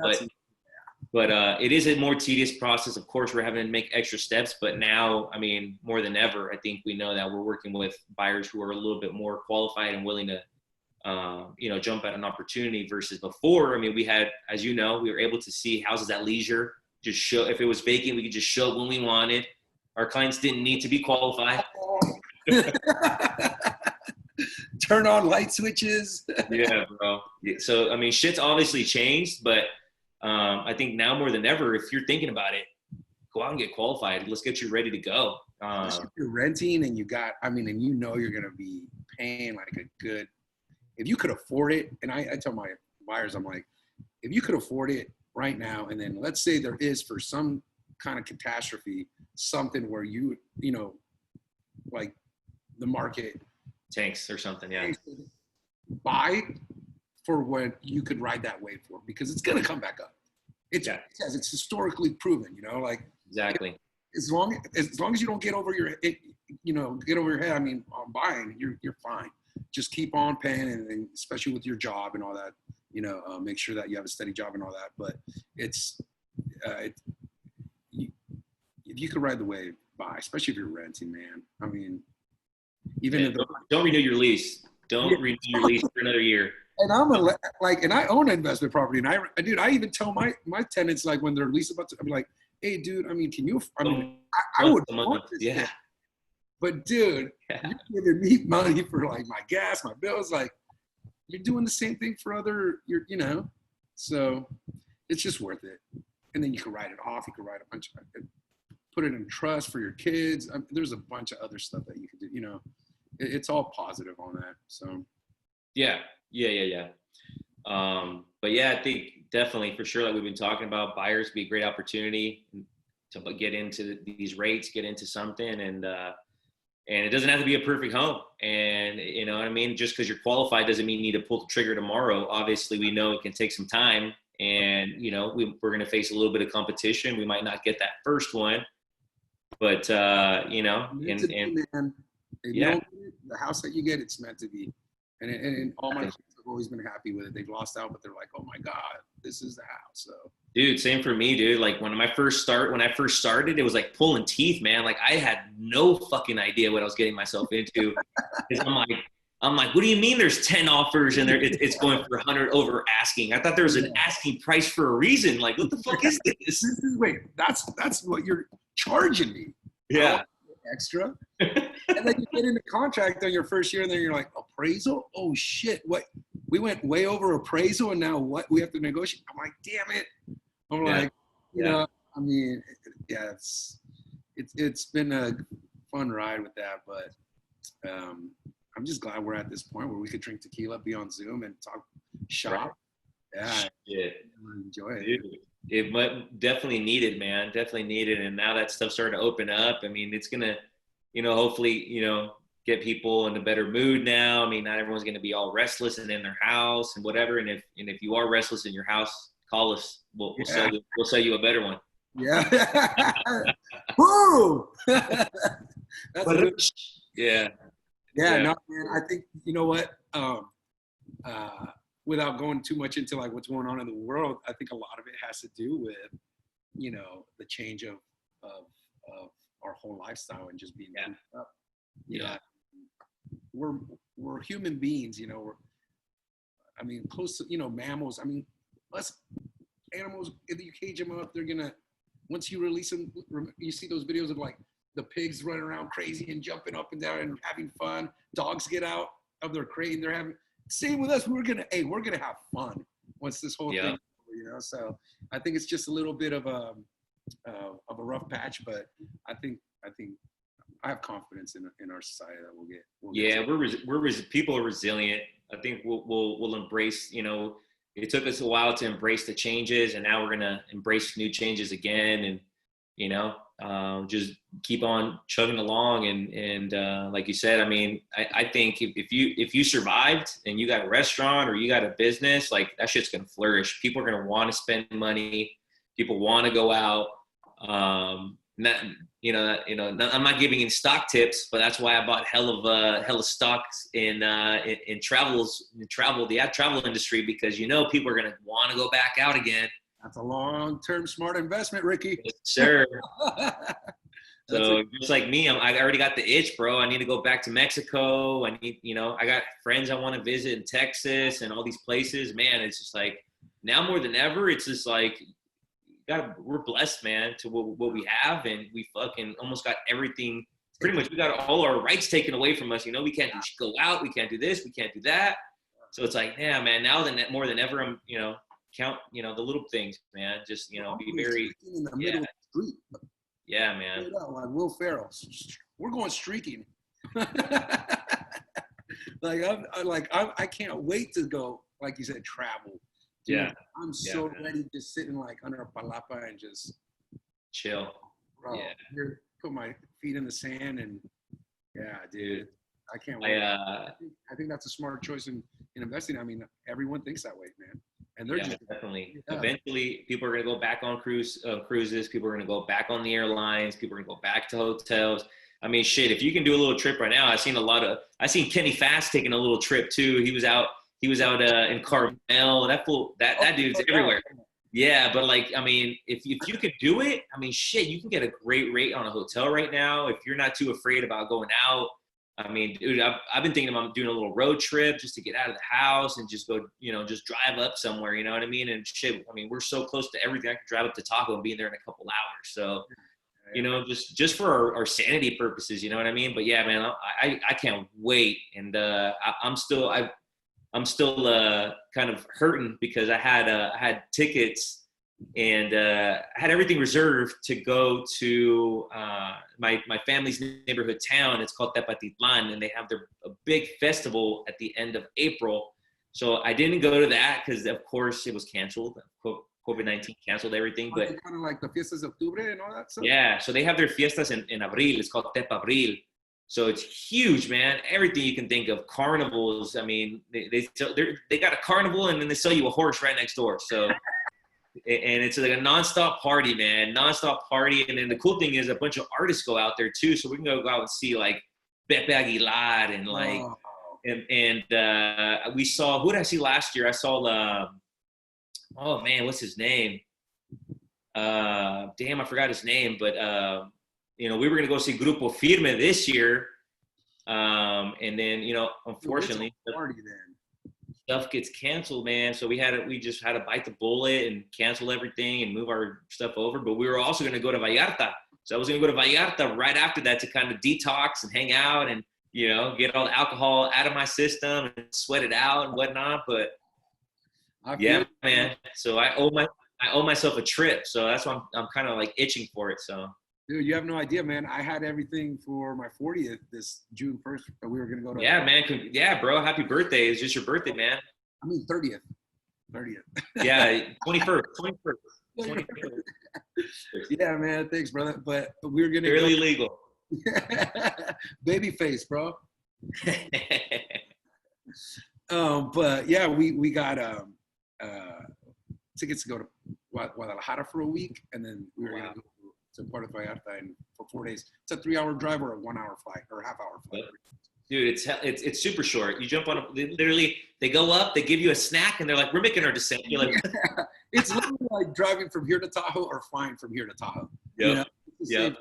S2: But it is a more tedious process. Of course, we're having to make extra steps, but now, I mean, more than ever, I think we know that we're working with buyers who are a little bit more qualified and willing to, you know, jump at an opportunity versus before. I mean, we had, as you know, we were able to see houses at leisure, just show, if it was vacant, we could just show when we wanted. Our clients didn't need to be qualified.
S1: Turn on light switches.
S2: Yeah, bro. So, I mean, shit's obviously changed, but I think now more than ever, if you're thinking about it, go out and get qualified. Let's get you ready to go.
S1: If you're renting and you got, I mean, and you know you're going to be paying like a good, if you could afford it, and I tell my buyers, I'm like, if you could afford it right now, and then let's say there is, for some kind of catastrophe, something where you know, like the market
S2: tanks or something, yeah.
S1: Buy for what you could ride that wave for, because it's going to come back up. It's historically proven, you know, like
S2: exactly.
S1: As long as you don't get over your head. I mean, on buying, you're fine. Just keep on paying, and especially with your job and all that, you know, make sure that you have a steady job and all that. But if you could ride the wave, buy, especially if you're renting, man. I mean, even
S2: don't renew your lease. Don't renew your lease for another year.
S1: And and I own an investment property, and I even tell my tenants, like, when they're lease about to, I'm like, hey, dude, I mean, can you? I mean, I would want this.
S2: Yeah.
S1: But dude, you're giving me money for like my gas, my bills. Like, you're doing the same thing for you know. So it's just worth it. And then you can write it off. You can write a bunch of it, put it in trust for your kids. I mean, there's a bunch of other stuff that you can do. You know, it's all positive on that. So.
S2: Yeah. But yeah, I think definitely for sure, like we've been talking about, buyers be a great opportunity to get into these rates, get into something, and it doesn't have to be a perfect home. And you know what I mean? Just because you're qualified doesn't mean you need to pull the trigger tomorrow. Obviously, we know it can take some time, and you know, we're going to face a little bit of competition. We might not get that first one, but you know,
S1: the house that you get, it's meant to be. And all my clients have always been happy with it. They've lost out, but they're like, oh my God, this is the house. So, dude,
S2: same for me, dude. Like when I first started, it was like pulling teeth, man. Like I had no fucking idea what I was getting myself into. I'm like, what do you mean there's 10 offers and it's going for 100 over asking? I thought there was an asking price for a reason. Like, what the fuck is this?
S1: Wait, that's what you're charging me.
S2: Yeah.
S1: Extra. And then you get into contract on your first year, and then you're like, appraisal? Oh shit, what? We went way over appraisal, and now what? We have to negotiate. I'm like, damn it. I'm like, you know, I mean, it's been a fun ride with that, but I'm just glad we're at this point where we could drink tequila, be on Zoom, and talk shop. Right. Yeah, enjoy it.
S2: Dude. It might definitely needed, man. Definitely needed. And now that stuff's starting to open up. I mean, it's gonna, you know, hopefully, you know, get people in a better mood now. I mean, not everyone's gonna be all restless and in their house and whatever. And if you are restless in your house, call us. We'll sell you a better one.
S1: Yeah. Woo! That's good.
S2: Yeah.
S1: No, man. I think, you know what? Without going too much into like what's going on in the world, I think a lot of it has to do with, you know, the change of our whole lifestyle and just being up. Yeah. We're human beings, you know. Close to, you know, mammals. I mean, us animals, if you cage them up, they're gonna, once you release them, you see those videos of like the pigs running around crazy and jumping up and down and having fun. Dogs get out of their crate and they're having. Same with us. We're gonna have fun once this whole thing, you know. So I think it's just a little bit of a rough patch, but I think I have confidence in our society that we'll get.
S2: People are resilient. I think we'll embrace, you know, it took us a while to embrace the changes, and now we're going to embrace new changes again. And, you know, just keep on chugging along. And like you said, I mean, I think if you survived and you got a restaurant or you got a business, like that shit's going to flourish. People are going to want to spend money. People want to go out. I'm not giving any stock tips, but that's why I bought hell of stocks in the travel industry, because, you know, people are going to want to go back out again.
S1: That's a long-term smart investment, Ricky.
S2: Yes, sir. So just like me, I already got the itch, bro. I need to go back to Mexico. I got friends I want to visit in Texas and all these places. Man, it's just like now more than ever, it's just like, we're blessed, man, to what we have, and we fucking almost got everything. Pretty much, we got all our rights taken away from us. You know, we can't go out, we can't do this, we can't do that. So it's like, yeah, man. Now more than ever, I'm, count, the little things, man. Just, be very
S1: in the middle of the street.
S2: Yeah, man.
S1: Like Will Ferrell, we're going streaking. I can't wait to go. Like you said, travel. Dude,
S2: yeah,
S1: I'm so ready, just sitting like under a palapa and just
S2: chill.
S1: Bro, here, put my feet in the sand and dude, I can't wait. I think that's a smart choice in investing. I mean, everyone thinks that way, man. And they're just
S2: definitely. Yeah. Eventually, people are gonna go back on cruises. People are gonna go back on the airlines. People are gonna go back to hotels. I mean, shit. If you can do a little trip right now, I seen Kenny Fast taking a little trip too. He was out in Carmel. That dude's everywhere. Yeah, but like, I mean, if you can do it, I mean, shit, you can get a great rate on a hotel right now if you're not too afraid about going out. I mean, dude, I've been thinking about doing a little road trip just to get out of the house and just go, just drive up somewhere, you know what I mean? And shit, I mean, we're so close to everything. I could drive up to Tahoe and be there in a couple hours. So, just for our sanity purposes, you know what I mean? But yeah, man, I can't wait. And I'm still kind of hurting because I had tickets and I had everything reserved to go to my family's neighborhood town. It's called Tepatitlan, and they have a big festival at the end of April. So I didn't go to that because, of course, it was canceled. COVID-19 canceled everything. But
S1: kind of like the Fiestas de Octubre and all that stuff?
S2: Yeah, so they have their fiestas in Abril. It's called Tep Abril. So it's huge, man. Everything you can think of. Carnivals. I mean, they got a carnival and then they sell you a horse right next door. So, and it's like a nonstop party, man. Nonstop party. And then the cool thing is a bunch of artists go out there too. So we can go out and see like Pepe Aguilar and like, and we saw, who did I see last year? I saw, oh man, what's his name? Damn, I forgot his name, but, we were going to go see Grupo Firme this year. And then, unfortunately, stuff gets canceled, man. So we just had to bite the bullet and cancel everything and move our stuff over. But we were also going to go to Vallarta. So I was going to go to Vallarta right after that to kind of detox and hang out and, get all the alcohol out of my system and sweat it out and whatnot. But yeah, man. So I owe myself a trip. So that's why I'm kind of like itching for it. So.
S1: Dude, you have no idea, man. I had everything for my 40th this June 1st, but we were going to go to.
S2: Yeah, man. Yeah, bro. Happy birthday. It's just your birthday, man.
S1: I mean, 30th.
S2: Yeah, 21st. 21st.
S1: Yeah, man. Thanks, brother. But we were going to
S2: Barely legal.
S1: Baby face, bro. But yeah, we got tickets to go to Guadalajara for a week, and then we were going to go to Puerto Vallarta for 4 days. It's a 3-hour drive or a 1-hour flight or a half-hour flight.
S2: Dude, it's super short. You jump on literally, they go up, they give you a snack, and they're like, we're making our descent. You're like,
S1: it's literally like driving from here to Tahoe or flying from here to Tahoe.
S2: Yep. Yeah.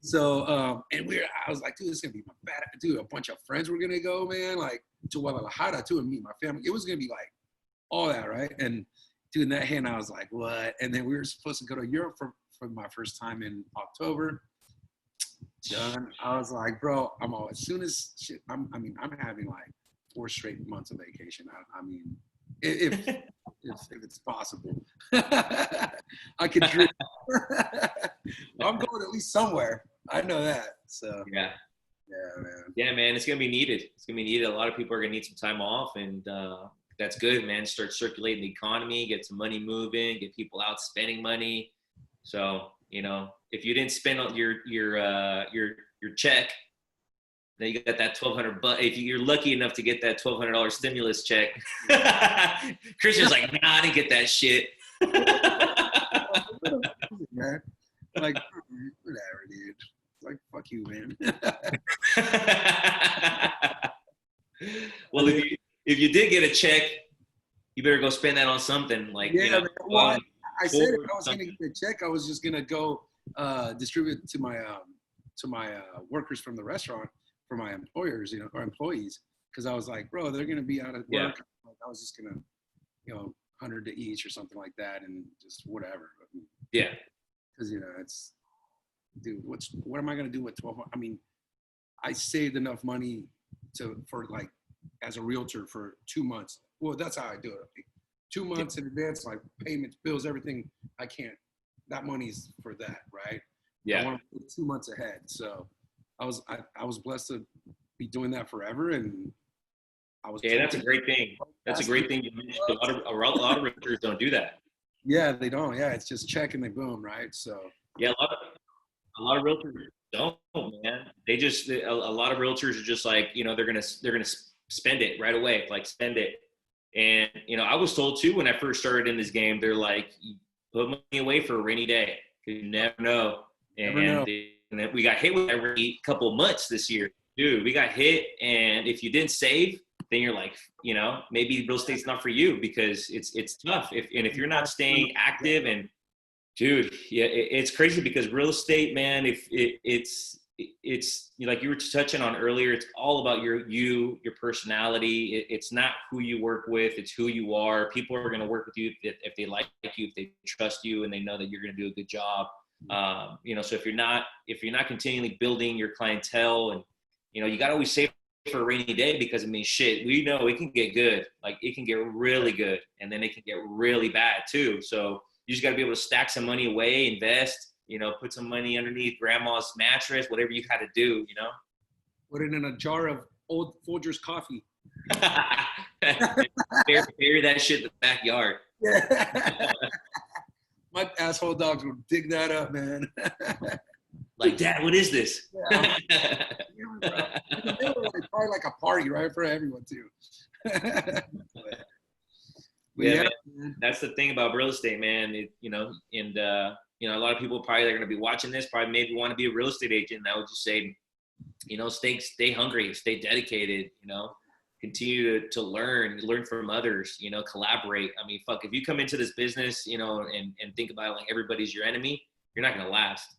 S1: So, and I was like, dude, this is going to be my bad. Dude, a bunch of friends were going to go, man, like to Guadalajara too and meet my family. It was going to be like all that, right? And doing that hand, I was like, what? And then we were supposed to go to Europe for my first time in October. Done. I was like, bro, as soon as shit, I'm having like 4 straight months of vacation. I mean, if it's possible, I could dream. I'm going at least somewhere. I know that. So
S2: yeah,
S1: man.
S2: Yeah, man. It's gonna be needed. A lot of people are gonna need some time off, and that's good, man. Start circulating the economy, get some money moving, get people out spending money. So, you know, if you didn't spend your check, then you got that $1,200. If you're lucky enough to get that $1,200 stimulus check, Khristian's like, nah, I didn't get that shit.
S1: Man, like whatever, dude. Like fuck you, man.
S2: Well, if you did get a check, you better go spend that on something. Like,
S1: yeah,
S2: you know,
S1: man. Well, I said if I was gonna get a check, I was just gonna go distribute it to my workers from the restaurant, for my employers, you know, or employees, because I was like, bro, they're gonna be out of work.
S2: Yeah.
S1: Like, I was just gonna, you know, 100 to each or something like that, and just whatever.
S2: Yeah.
S1: Because you know, it's, dude, what am I gonna do with 12? I mean, I saved enough money for like as a realtor for 2 months. Well, that's how I do it. Like, 2 months in advance, like payments, bills, everything. I can't. That money's for that, right?
S2: Yeah.
S1: I want to put 2 months ahead. So I was blessed to be doing that forever, and I was.
S2: Yeah, that's a great thing. That's a great thing. You mentioned a lot of realtors don't do that.
S1: Yeah, they don't. Yeah, it's just check and they boom, right? So.
S2: Yeah, a lot of realtors don't, man. They just a lot of realtors are just like, you know, they're gonna spend it right away, like spend it. And you know, I was told too when I first started in this game, they're like, put money away for a rainy day. You never know. And then we got hit with every couple months this year, dude. We got hit, and if you didn't save, then you're like, you know, maybe real estate's not for you, because it's tough. If you're not staying active, and dude, yeah, it's crazy, because real estate, man, it's like you were touching on earlier, it's all about your personality. It's not who you work with, it's who you are. People are going to work with you if they like you, if they trust you, and they know that you're going to do a good job. You know, so if you're not continually building your clientele, and you know, you got to always save for a rainy day, because I mean, shit, we know it can get good, like it can get really good, and then it can get really bad too. So you just got to be able to stack some money away, invest, you know, put some money underneath grandma's mattress, whatever you had to do, you know.
S1: Put it in a jar of old Folgers coffee.
S2: bury that shit in the backyard.
S1: Yeah. My asshole dogs would dig that up, man.
S2: Like, Dad, what is this?
S1: Yeah, they were like, probably like a party, right, for everyone too.
S2: Yeah, man. That's the thing about real estate, man. You know, and you know, a lot of people probably are going to be watching this, probably maybe want to be a real estate agent. And I would just say, you know, stay hungry, stay dedicated. You know, continue to learn from others. You know, collaborate. I mean, fuck, if you come into this business, you know, and think about it like everybody's your enemy, you're not going to last.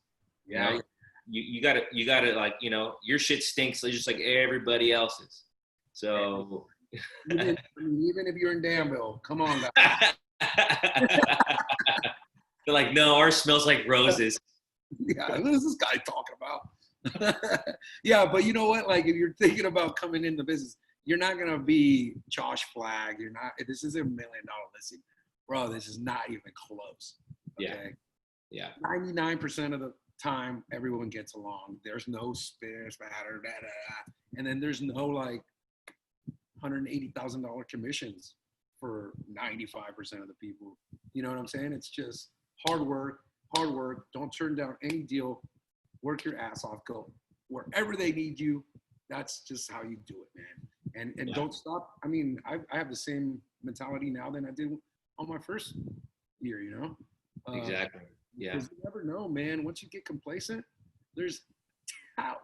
S1: Yeah.
S2: You know? You gotta like, you know, your shit stinks just like everybody else's. So.
S1: Even if you're in Danville, come on, guys.
S2: They're like, no, ours smells like roses.
S1: Yeah, what is this guy talking about? Yeah, but you know what? Like, if you're thinking about coming into business, you're not gonna be Josh Flagg. You're not. This is $1 million listing, bro. This is not even close. Okay?
S2: Yeah.
S1: 99% of the time, everyone gets along. There's no spin, spatter, da da da, and then there's no like $180,000 commissions for 95% of the people. You know what I'm saying? It's just hard work. Don't turn down any deal. Work your ass off. Go wherever they need you. That's just how you do it, man. And don't stop. I mean, I have the same mentality now than I did on my first year, you know?
S2: Exactly. Yeah.
S1: Because you never know, man. Once you get complacent, there's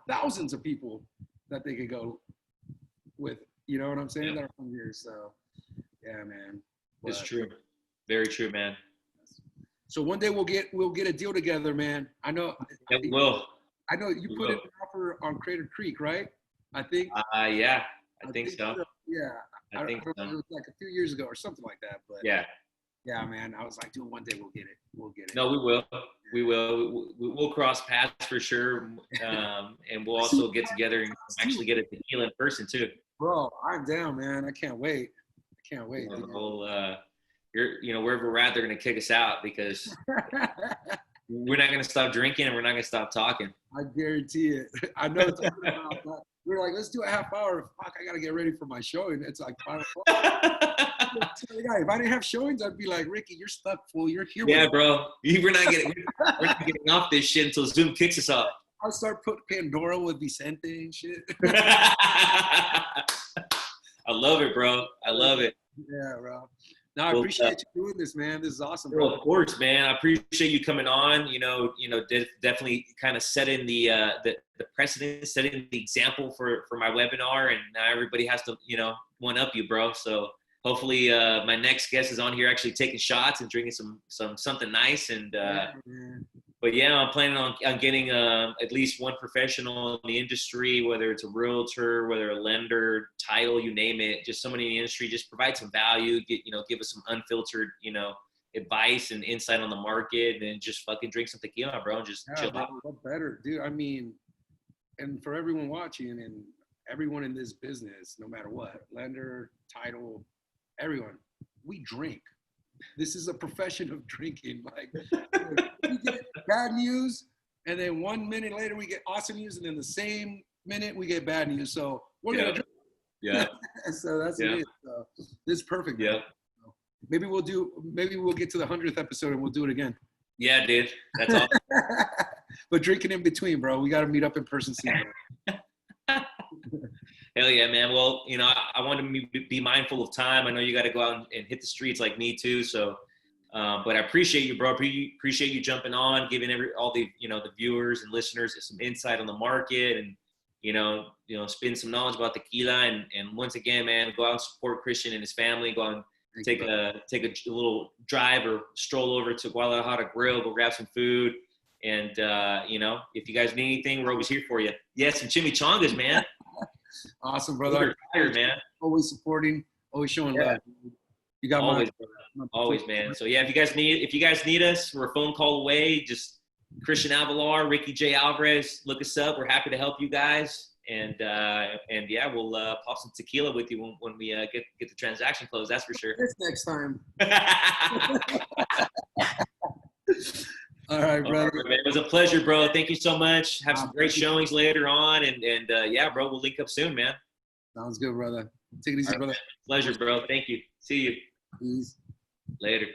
S1: thousands of people that they could go with. You know what I'm saying?
S2: Yeah.
S1: That are from here. So, yeah, man.
S2: It's true. Very true, man.
S1: So one day we'll get a deal together, man. I know.
S2: Yeah, we will.
S1: I know you put in an offer on Crater Creek, right? I think.
S2: Yeah, I think so.
S1: Yeah.
S2: I think so.
S1: It was like a few years ago or something like that. But
S2: yeah.
S1: Yeah, man. I was like, dude, one day we'll get it. We'll get it.
S2: No, we will. We will. We'll cross paths for sure. And we'll also get together and actually get a tequila in person too.
S1: Bro, I'm down, man. I can't wait.
S2: The whole, you know, wherever we're at, they're gonna kick us out because we're not gonna stop drinking and we're not gonna stop talking.
S1: I guarantee it. I know. We were like, let's do a half hour. Fuck, I gotta get ready for my showing. It's like 5 o'clock. If I didn't have showings, I'd be like, Ricky, you're stuck, fool. You're here.
S2: Yeah, bro. We're not getting off this shit until Zoom kicks us off.
S1: I'll start putting Pandora with Vicente and shit.
S2: I love it, bro. I love it.
S1: Yeah, bro. No, I appreciate you doing this, man. This is awesome, bro.
S2: Well, of course, man. I appreciate you coming on. Definitely kind of setting the precedent, setting the example for my webinar, and now everybody has to, one up you, bro. So hopefully, my next guest is on here actually taking shots and drinking something nice. And but yeah, I'm planning on getting at least one professional in the industry, whether it's a realtor, whether a lender, title, you name it, just somebody in the industry, just provide some value, give us some unfiltered, advice and insight on the market, and just fucking drink some tequila, bro, and just chill out.
S1: What better, dude? I mean, and for everyone watching and everyone in this business, no matter what, lender, title, everyone, we drink. This is a profession of drinking. Like, we get bad news, and then 1 minute later we get awesome news, and then the same minute we get bad news. So we're gonna drink.
S2: Yeah.
S1: So that's it. So this is perfect.
S2: Yeah.
S1: So maybe we'll get to the 100th episode and we'll do it again.
S2: Yeah, dude. That's awesome.
S1: But drinking in between, bro. We got to meet up in person soon.
S2: Hell yeah, man. Well, I want to be mindful of time. I know you got to go out and hit the streets like me too. So, but I appreciate you, bro. Appreciate you jumping on, giving all the, the viewers and listeners some insight on the market, and, spend some knowledge about tequila. And once again, man, go out and support Khristian and his family. Go out and take a little drive or stroll over to Guadalajara Grill, go grab some food. And, if you guys need anything, we're always here for you. Yes, some chimichangas, man.
S1: Awesome, brother.
S2: Tired, man.
S1: Always supporting, always showing love. You got
S2: always, man. So yeah, if you guys need us, we're a phone call away. Just Khristian Avelar, Ricky J. Alvarez, look us up. We're happy to help you guys. And yeah, we'll pop some tequila with you when we get the transaction closed. That's for sure.
S1: This next time. All right, brother.
S2: All right, man. It was a pleasure, bro. Thank you so much. Have some great showings later on. And yeah, bro, we'll link up soon, man.
S1: Sounds good, brother. Take it easy, brother.
S2: Pleasure, bro. Thank you. See you.
S1: Peace.
S2: Later.